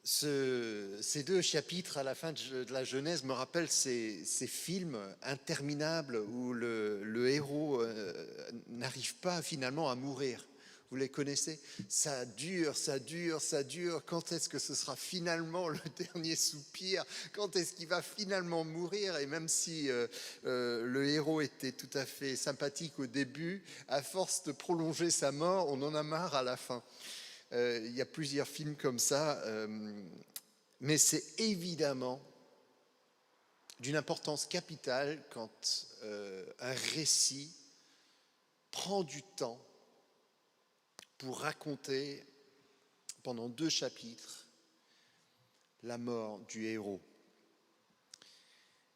Ces deux chapitres à la fin de la Genèse me rappellent ces films interminables où le héros n'arrive pas finalement à mourir. Vous les connaissez? Ça dure, ça dure, ça dure. Quand est-ce que ce sera finalement le dernier soupir? Quand est-ce qu'il va finalement mourir? Et même si le héros était tout à fait sympathique au début, à force de prolonger sa mort, on en a marre à la fin. Il y a plusieurs films comme ça, mais c'est évidemment d'une importance capitale quand un récit prend du temps pour raconter pendant 2 chapitres la mort du héros.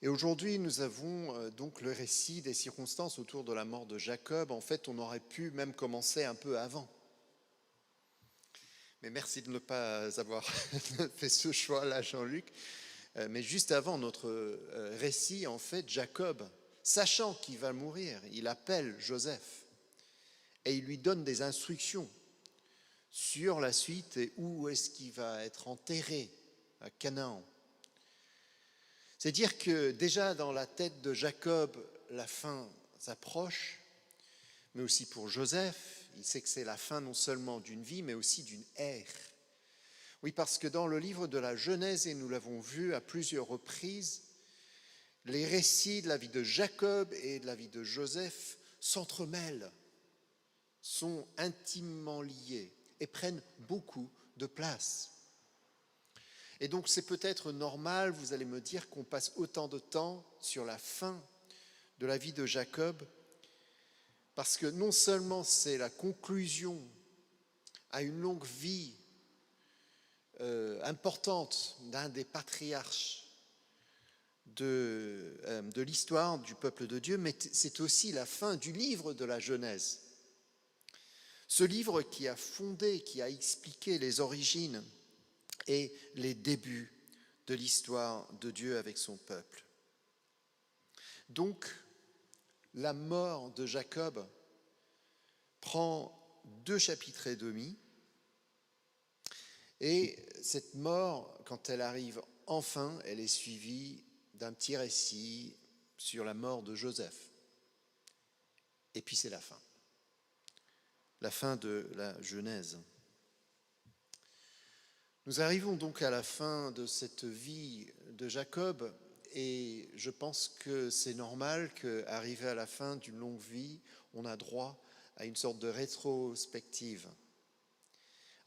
Et aujourd'hui, nous avons donc le récit des circonstances autour de la mort de Jacob. En fait, on aurait pu même commencer un peu avant. Mais merci de ne pas avoir fait ce choix-là, Jean-Luc. Mais juste avant notre récit, en fait, Jacob, sachant qu'il va mourir, il appelle Joseph et il lui donne des instructions sur la suite et où est-ce qu'il va être enterré à Canaan. C'est dire que déjà dans la tête de Jacob, la fin s'approche, mais aussi pour Joseph, il sait que c'est la fin non seulement d'une vie, mais aussi d'une ère. Oui, parce que dans le livre de la Genèse, et nous l'avons vu à plusieurs reprises, les récits de la vie de Jacob et de la vie de Joseph s'entremêlent, sont intimement liés et prennent beaucoup de place. Et donc c'est peut-être normal, vous allez me dire, qu'on passe autant de temps sur la fin de la vie de Jacob, parce que non seulement c'est la conclusion à une longue vie importante d'un des patriarches de l'histoire du peuple de Dieu, mais c'est aussi la fin du livre de la Genèse. Ce livre qui a fondé, qui a expliqué les origines et les débuts de l'histoire de Dieu avec son peuple. Donc, la mort de Jacob prend 2 chapitres et demi, et cette mort, quand elle arrive enfin, elle est suivie d'un petit récit sur la mort de Joseph. Et puis c'est la fin de la Genèse. Nous arrivons donc à la fin de cette vie de Jacob, et je pense que c'est normal qu'arrivé à la fin d'une longue vie, on a droit à une sorte de rétrospective,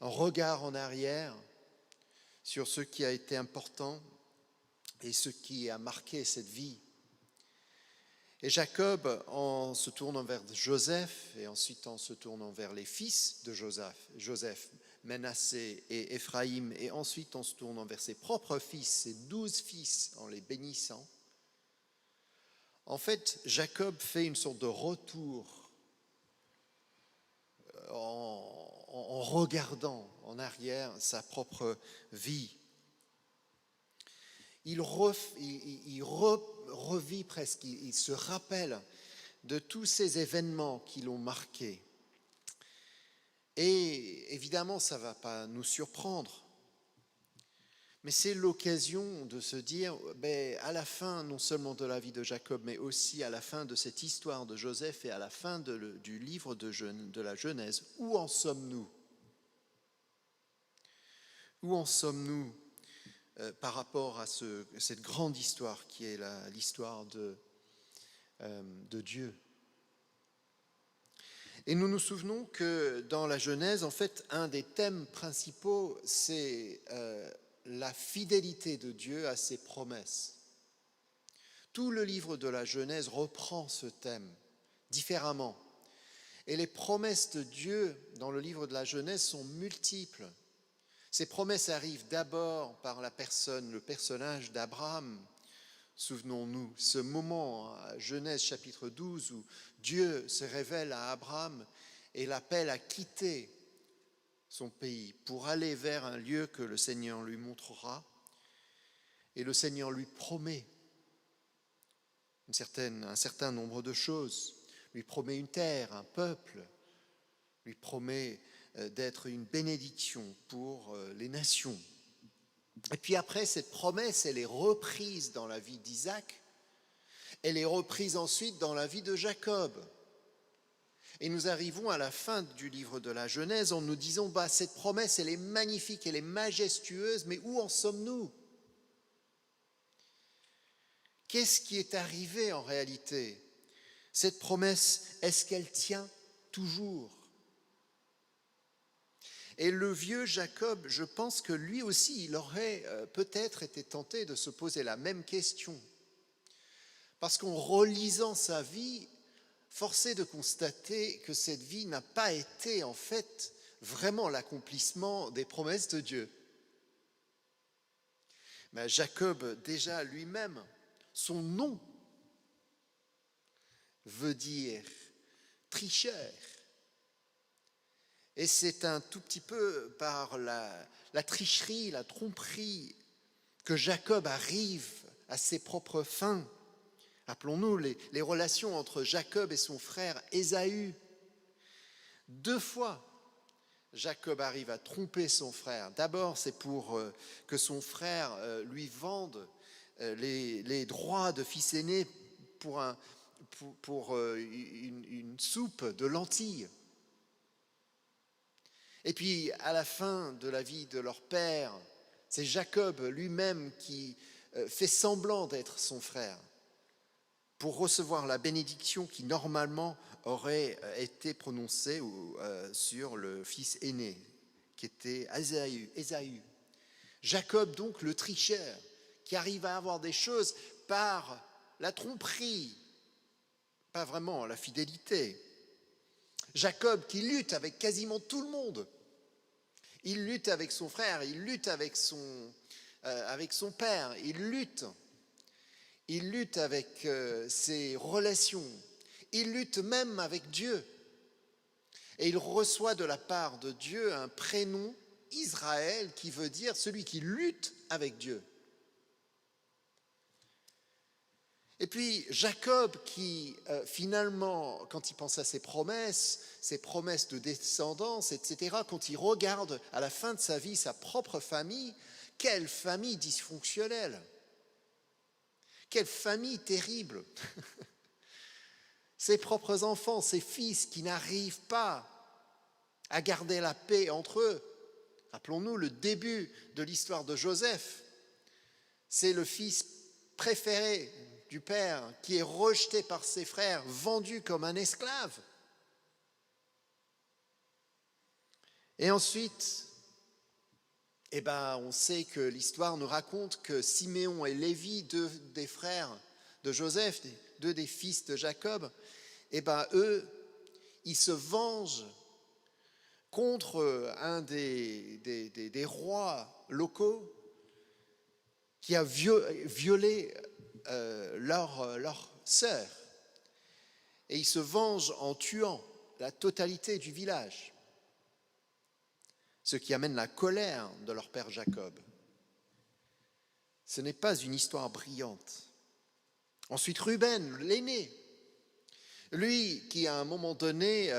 un regard en arrière sur ce qui a été important et ce qui a marqué cette vie. Et Jacob, en se tournant vers Joseph et ensuite en se tournant vers les fils de Joseph, Manassé et Éphraïm, et ensuite en se tournant vers ses propres fils, ses 12 fils, en les bénissant, en fait, Jacob fait une sorte de retour en regardant en arrière sa propre vie. Il revit presque, il se rappelle de tous ces événements qui l'ont marqué. Et évidemment, ça ne va pas nous surprendre. Mais c'est l'occasion de se dire, à la fin non seulement de la vie de Jacob, mais aussi à la fin de cette histoire de Joseph et à la fin du livre de la Genèse, où en sommes-nous? Où en sommes-nous par rapport à cette grande histoire qui est l'histoire de Dieu? Et nous nous souvenons que dans la Genèse, en fait, un des thèmes principaux, c'est la fidélité de Dieu à ses promesses. Tout le livre de la Genèse reprend ce thème différemment. Et les promesses de Dieu dans le livre de la Genèse sont multiples. Ces promesses arrivent d'abord par le personnage d'Abraham. Souvenons-nous, ce moment à Genèse chapitre 12 où Dieu se révèle à Abraham et l'appelle à quitter son pays pour aller vers un lieu que le Seigneur lui montrera. Et le Seigneur lui promet un certain nombre de choses, lui promet une terre, un peuple, lui promet d'être une bénédiction pour les nations. Et puis après, cette promesse, elle est reprise dans la vie d'Isaac, elle est reprise ensuite dans la vie de Jacob. Et nous arrivons à la fin du livre de la Genèse en nous disant, cette promesse, elle est magnifique, elle est majestueuse, mais où en sommes-nous? Qu'est-ce qui est arrivé en réalité? Cette promesse, est-ce qu'elle tient toujours? Et le vieux Jacob, je pense que lui aussi, il aurait peut-être été tenté de se poser la même question. Parce qu'en relisant sa vie, force est de constater que cette vie n'a pas été en fait vraiment l'accomplissement des promesses de Dieu. Mais Jacob, déjà lui-même, son nom veut dire tricheur. Et c'est un tout petit peu par la tricherie, la tromperie, que Jacob arrive à ses propres fins. Rappelons-nous les relations entre Jacob et son frère Ésaü. 2 fois, Jacob arrive à tromper son frère. D'abord, c'est pour que son frère lui vende les droits de fils aîné pour une soupe de lentilles. Et puis, à la fin de la vie de leur père, c'est Jacob lui-même qui fait semblant d'être son frère pour recevoir la bénédiction qui normalement aurait été prononcée sur le fils aîné, qui était Ésaü. Jacob, donc, le tricheur, qui arrive à avoir des choses par la tromperie, pas vraiment la fidélité. Jacob qui lutte avec quasiment tout le monde. Il lutte avec son frère, il lutte avec son père, il lutte avec ses relations, il lutte même avec Dieu. Et il reçoit de la part de Dieu un prénom, Israël, qui veut dire celui qui lutte avec Dieu. Et puis Jacob qui finalement, quand il pense à ses promesses de descendance, etc., quand il regarde à la fin de sa vie sa propre famille, quelle famille dysfonctionnelle, quelle famille terrible. Ses propres enfants, ses fils qui n'arrivent pas à garder la paix entre eux. Rappelons-nous le début de l'histoire de Joseph. C'est le fils préféré du père qui est rejeté par ses frères, vendu comme un esclave. Et ensuite, on sait que l'histoire nous raconte que Siméon et Lévi, 2 des frères de Joseph, 2 des fils de Jacob, eux, ils se vengent contre un des rois locaux qui a violé leur sœur. Et ils se vengent en tuant la totalité du village. Ce qui amène la colère de leur père Jacob. Ce n'est pas une histoire brillante. Ensuite, Ruben, l'aîné, lui qui à un moment donné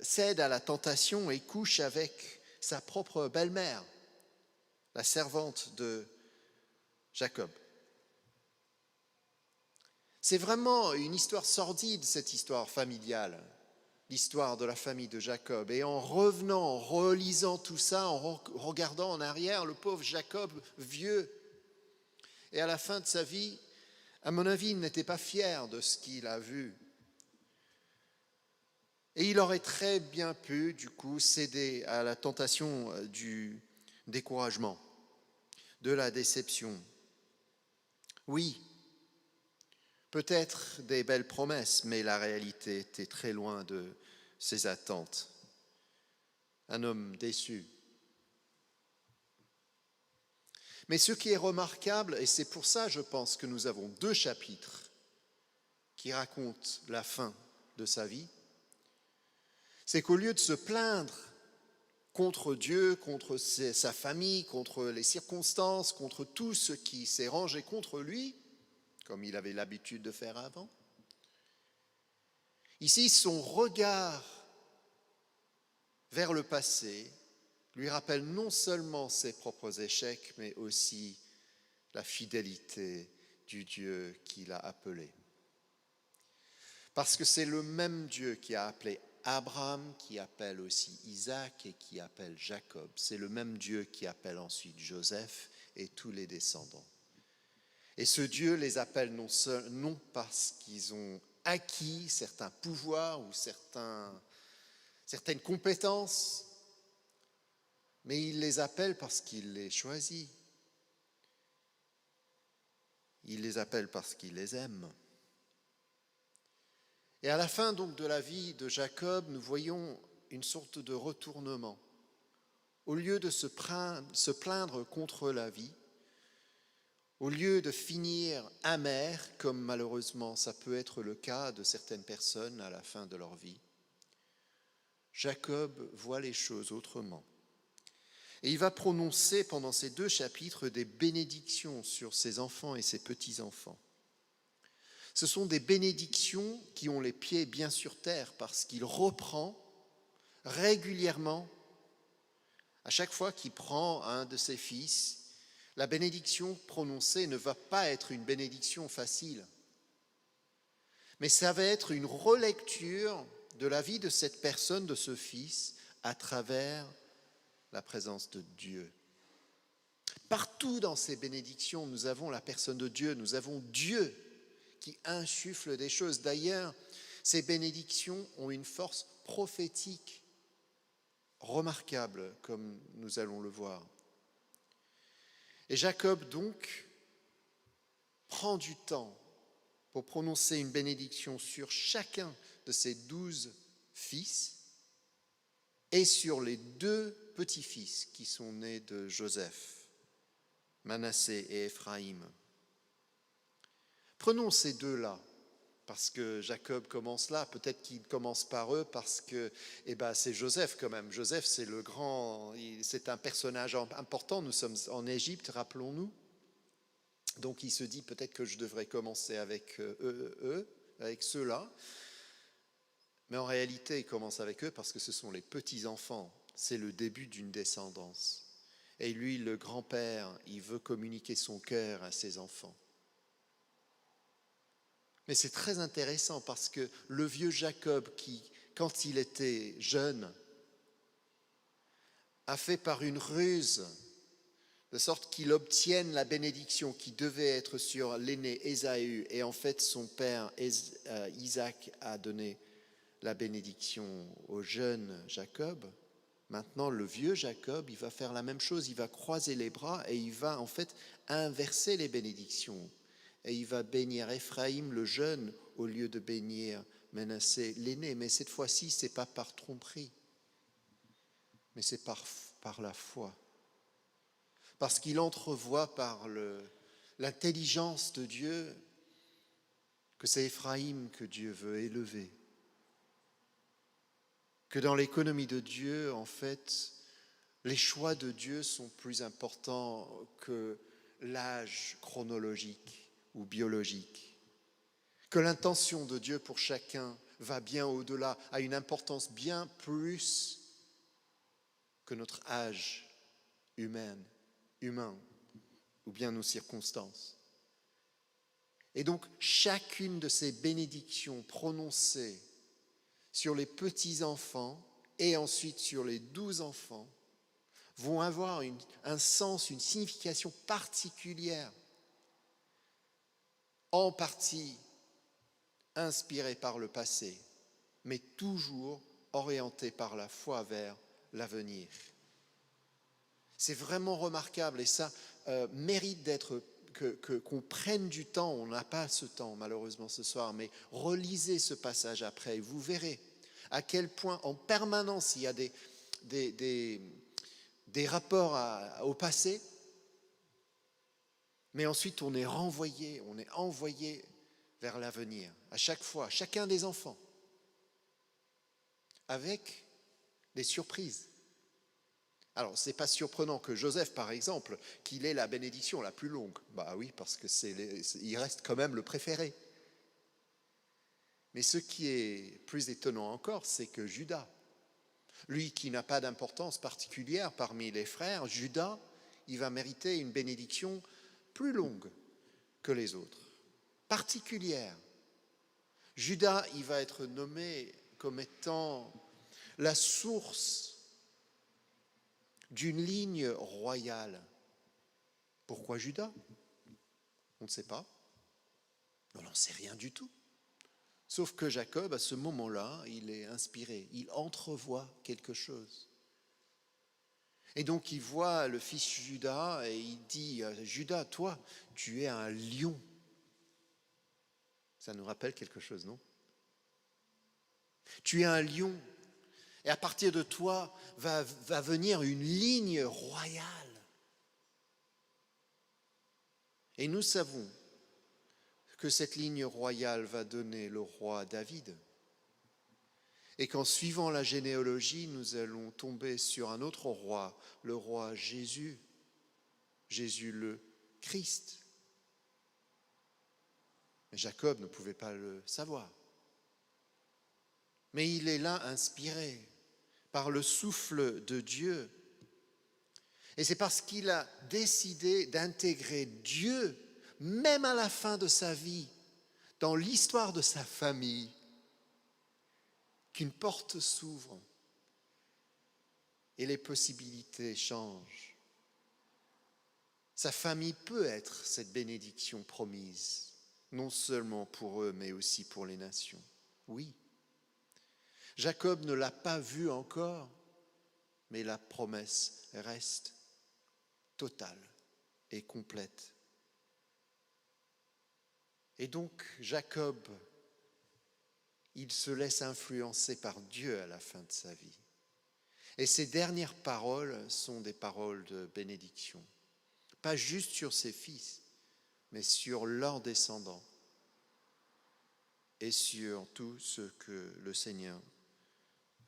cède à la tentation et couche avec sa propre belle-mère, la servante de Jacob. C'est vraiment une histoire sordide, cette histoire familiale, l'histoire de la famille de Jacob. Et en revenant, en relisant tout ça, en regardant en arrière, le pauvre Jacob, vieux, et à la fin de sa vie, à mon avis, il n'était pas fier de ce qu'il a vu. Et il aurait très bien pu, du coup, céder à la tentation du découragement, de la déception. Oui, peut-être des belles promesses, mais la réalité était très loin de ses attentes. Un homme déçu. Mais ce qui est remarquable, et c'est pour ça, je pense, que nous avons 2 chapitres qui racontent la fin de sa vie, c'est qu'au lieu de se plaindre contre Dieu, contre sa famille, contre les circonstances, contre tout ce qui s'est rangé contre lui, comme il avait l'habitude de faire avant, ici, son regard vers le passé, lui rappelle non seulement ses propres échecs, mais aussi la fidélité du Dieu qui l'a appelé. Parce que c'est le même Dieu qui a appelé Abraham, qui appelle aussi Isaac et qui appelle Jacob. C'est le même Dieu qui appelle ensuite Joseph et tous les descendants. Et ce Dieu les appelle non parce qu'ils ont acquis certains pouvoirs ou certaines compétences, mais il les appelle parce qu'il les choisit. Il les appelle parce qu'il les aime. Et à la fin donc de la vie de Jacob, nous voyons une sorte de retournement. Au lieu de se plaindre contre la vie, au lieu de finir amer, comme malheureusement ça peut être le cas de certaines personnes à la fin de leur vie, Jacob voit les choses autrement. Et il va prononcer pendant ces 2 chapitres des bénédictions sur ses enfants et ses petits-enfants. Ce sont des bénédictions qui ont les pieds bien sur terre parce qu'il reprend régulièrement, à chaque fois qu'il prend un de ses fils, la bénédiction prononcée ne va pas être une bénédiction facile, mais ça va être une relecture de la vie de cette personne, de ce fils, à travers la présence de Dieu. Partout dans ces bénédictions, nous avons la personne de Dieu, nous avons Dieu qui insuffle des choses. D'ailleurs, ces bénédictions ont une force prophétique remarquable, comme nous allons le voir. Et Jacob, donc, prend du temps pour prononcer une bénédiction sur chacun de ses 12 fils et sur les 2 petits-fils qui sont nés de Joseph, Manassé et Éphraïm. Prenons ces 2-là, parce que Jacob commence là, peut-être qu'il commence par eux, parce que c'est Joseph quand même. Joseph, c'est un personnage important, nous sommes en Égypte, rappelons-nous. Donc il se dit peut-être que je devrais commencer avec avec ceux-là. Mais en réalité, il commence avec eux parce que ce sont les petits-enfants. C'est le début d'une descendance. Et lui, le grand-père, il veut communiquer son cœur à ses enfants. Mais c'est très intéressant parce que le vieux Jacob, qui, quand il était jeune, a fait par une ruse, de sorte qu'il obtienne la bénédiction qui devait être sur l'aîné Ésaü, et en fait son père Isaac a donné la bénédiction au jeune Jacob. Maintenant, le vieux Jacob, il va faire la même chose, il va croiser les bras et il va en fait inverser les bénédictions. Et il va bénir Éphraïm le jeune au lieu de bénir Manassé l'aîné. Mais cette fois-ci, ce n'est pas par tromperie, mais c'est par la foi. Parce qu'il entrevoit par l'intelligence de Dieu que c'est Éphraïm que Dieu veut élever. Que dans l'économie de Dieu, en fait, les choix de Dieu sont plus importants que l'âge chronologique ou biologique. Que l'intention de Dieu pour chacun va bien au-delà, a une importance bien plus que notre âge humain ou bien nos circonstances. Et donc, chacune de ces bénédictions prononcées sur les petits-enfants et ensuite sur les 12 enfants vont avoir un sens, une signification particulière, en partie inspirée par le passé, mais toujours orientée par la foi vers l'avenir. C'est vraiment remarquable et ça mérite d'être qu'on prenne du temps. On n'a pas ce temps malheureusement ce soir, mais relisez ce passage après et vous verrez à quel point en permanence il y a des rapports au passé, mais ensuite on est envoyé vers l'avenir, à chaque fois, chacun des enfants, avec des surprises. Alors, ce n'est pas surprenant que Joseph, par exemple, qu'il ait la bénédiction la plus longue. Bah oui, parce qu'il reste quand même le préféré. Mais ce qui est plus étonnant encore, c'est que Judas, Lui qui n'a pas d'importance particulière parmi les frères, Judas, il va mériter une bénédiction plus longue que les autres, particulière. Judas, il va être nommé comme étant la source d'une ligne royale. Pourquoi Judas? On ne sait pas. On n'en sait rien du tout. Sauf que Jacob, à ce moment-là, il est inspiré, il entrevoit quelque chose. Et donc il voit le fils Judas et il dit, Judas, toi, tu es un lion. Ça nous rappelle quelque chose, non? Tu es un lion. Et à partir de toi va venir une ligne royale. Et nous savons que cette ligne royale va donner le roi David. Et qu'en suivant la généalogie, nous allons tomber sur un autre roi, le roi Jésus, Jésus le Christ. Mais Jacob ne pouvait pas le savoir. Mais il est là inspiré par le souffle de Dieu. Et c'est parce qu'il a décidé d'intégrer Dieu, même à la fin de sa vie, dans l'histoire de sa famille, qu'une porte s'ouvre et les possibilités changent. Sa famille peut être cette bénédiction promise, non seulement pour eux, mais aussi pour les nations. Oui. Jacob ne l'a pas vu encore, mais la promesse reste totale et complète. Et donc, Jacob, il se laisse influencer par Dieu à la fin de sa vie. Et ses dernières paroles sont des paroles de bénédiction. Pas juste sur ses fils, mais sur leurs descendants et sur tout ce que le Seigneur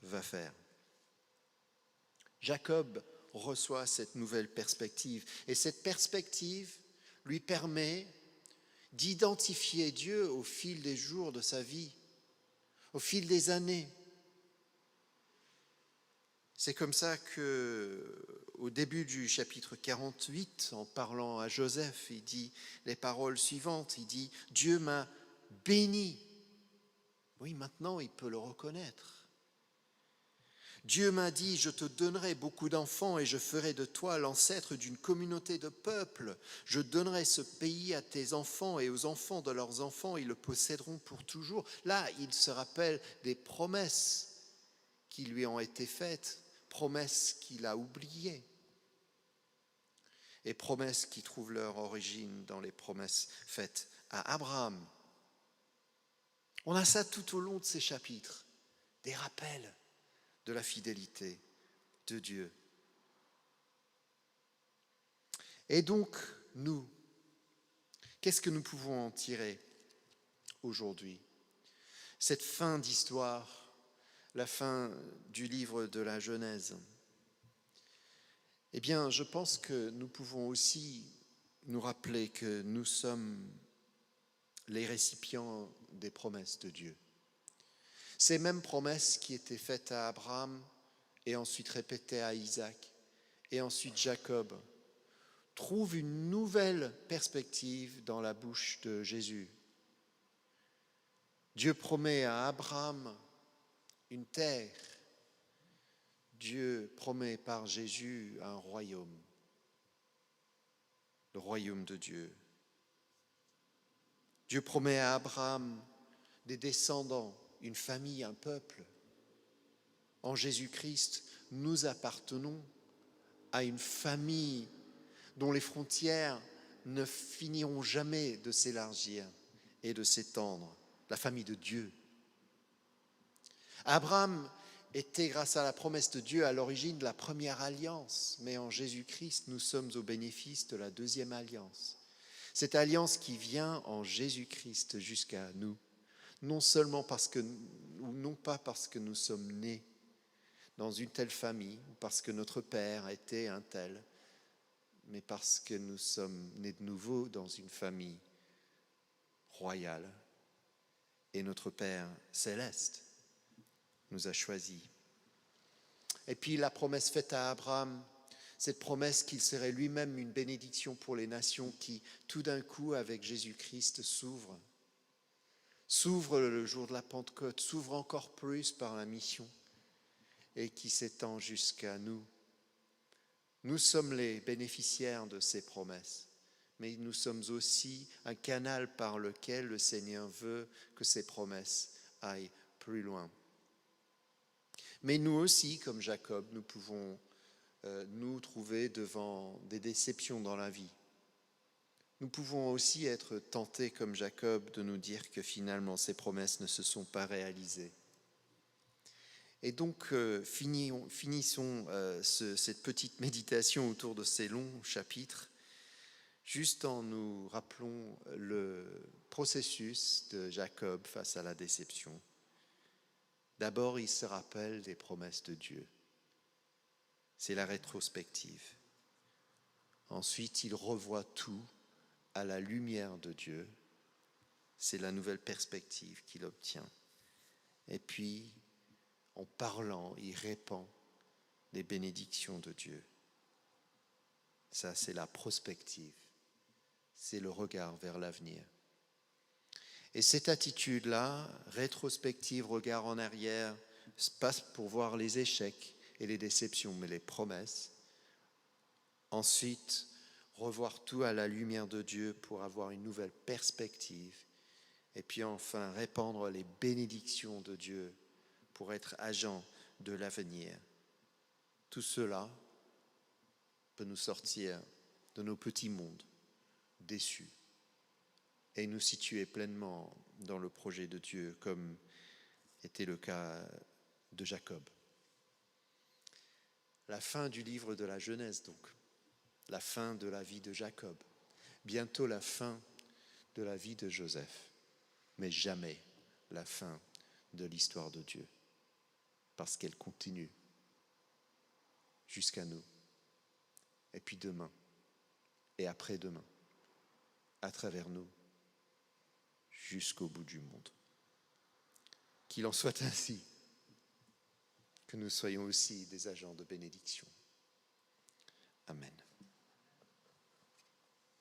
va faire. Jacob reçoit cette nouvelle perspective et cette perspective lui permet d'identifier Dieu au fil des jours de sa vie, au fil des années. C'est comme ça qu'au début du chapitre 48, en parlant à Joseph, il dit les paroles suivantes, il dit « Dieu m'a béni ». Oui, maintenant il peut le reconnaître. Dieu m'a dit, je te donnerai beaucoup d'enfants et je ferai de toi l'ancêtre d'une communauté de peuples. Je donnerai ce pays à tes enfants et aux enfants de leurs enfants, ils le posséderont pour toujours. Là, il se rappelle des promesses qui lui ont été faites, promesses qu'il a oubliées et promesses qui trouvent leur origine dans les promesses faites à Abraham. On a ça tout au long de ces chapitres, des rappels de la fidélité de Dieu. Et donc, nous, qu'est-ce que nous pouvons en tirer aujourd'hui? Cette fin d'histoire, la fin du livre de la Genèse, eh bien, je pense que nous pouvons aussi nous rappeler que nous sommes les récipients des promesses de Dieu. Ces mêmes promesses qui étaient faites à Abraham et ensuite répétées à Isaac et ensuite Jacob trouvent une nouvelle perspective dans la bouche de Jésus. Dieu promet à Abraham une terre. Dieu promet par Jésus un royaume, le royaume de Dieu. Dieu promet à Abraham des descendants, une famille, un peuple. En Jésus-Christ, nous appartenons à une famille dont les frontières ne finiront jamais de s'élargir et de s'étendre, la famille de Dieu. Abraham était, grâce à la promesse de Dieu, à l'origine de la première alliance, mais en Jésus-Christ, nous sommes au bénéfice de la deuxième alliance. Cette alliance qui vient en Jésus-Christ jusqu'à nous. Non seulement non pas parce que nous sommes nés dans une telle famille, ou parce que notre père était un tel, mais parce que nous sommes nés de nouveau dans une famille royale. Et notre Père céleste nous a choisis. Et puis la promesse faite à Abraham, cette promesse qu'il serait lui-même une bénédiction pour les nations qui, tout d'un coup, avec Jésus-Christ, s'ouvre le jour de la Pentecôte, s'ouvre encore plus par la mission et qui s'étend jusqu'à nous. Nous sommes les bénéficiaires de ces promesses, mais nous sommes aussi un canal par lequel le Seigneur veut que ces promesses aillent plus loin. Mais nous aussi, comme Jacob, nous pouvons nous trouver devant des déceptions dans la vie. Nous pouvons aussi être tentés, comme Jacob, de nous dire que finalement ces promesses ne se sont pas réalisées. Et donc, finissons cette petite méditation autour de ces longs chapitres, juste en nous rappelant le processus de Jacob face à la déception. D'abord, il se rappelle des promesses de Dieu. C'est la rétrospective. Ensuite, il revoit tout à la lumière de Dieu. C'est la nouvelle perspective qu'il obtient. Et puis, en parlant, il répand les bénédictions de Dieu. Ça, c'est la prospective. C'est le regard vers l'avenir. Et cette attitude-là, rétrospective, regard en arrière, se passe pour voir les échecs et les déceptions, mais les promesses. Ensuite, revoir tout à la lumière de Dieu pour avoir une nouvelle perspective. Et puis enfin, répandre les bénédictions de Dieu pour être agent de l'avenir. Tout cela peut nous sortir de nos petits mondes déçus et nous situer pleinement dans le projet de Dieu, comme était le cas de Jacob. La fin du livre de la Genèse, donc. La fin de la vie de Jacob. Bientôt la fin de la vie de Joseph. Mais jamais la fin de l'histoire de Dieu. Parce qu'elle continue jusqu'à nous. Et puis demain. Et après-demain. À travers nous. Jusqu'au bout du monde. Qu'il en soit ainsi. Que nous soyons aussi des agents de bénédiction. Amen.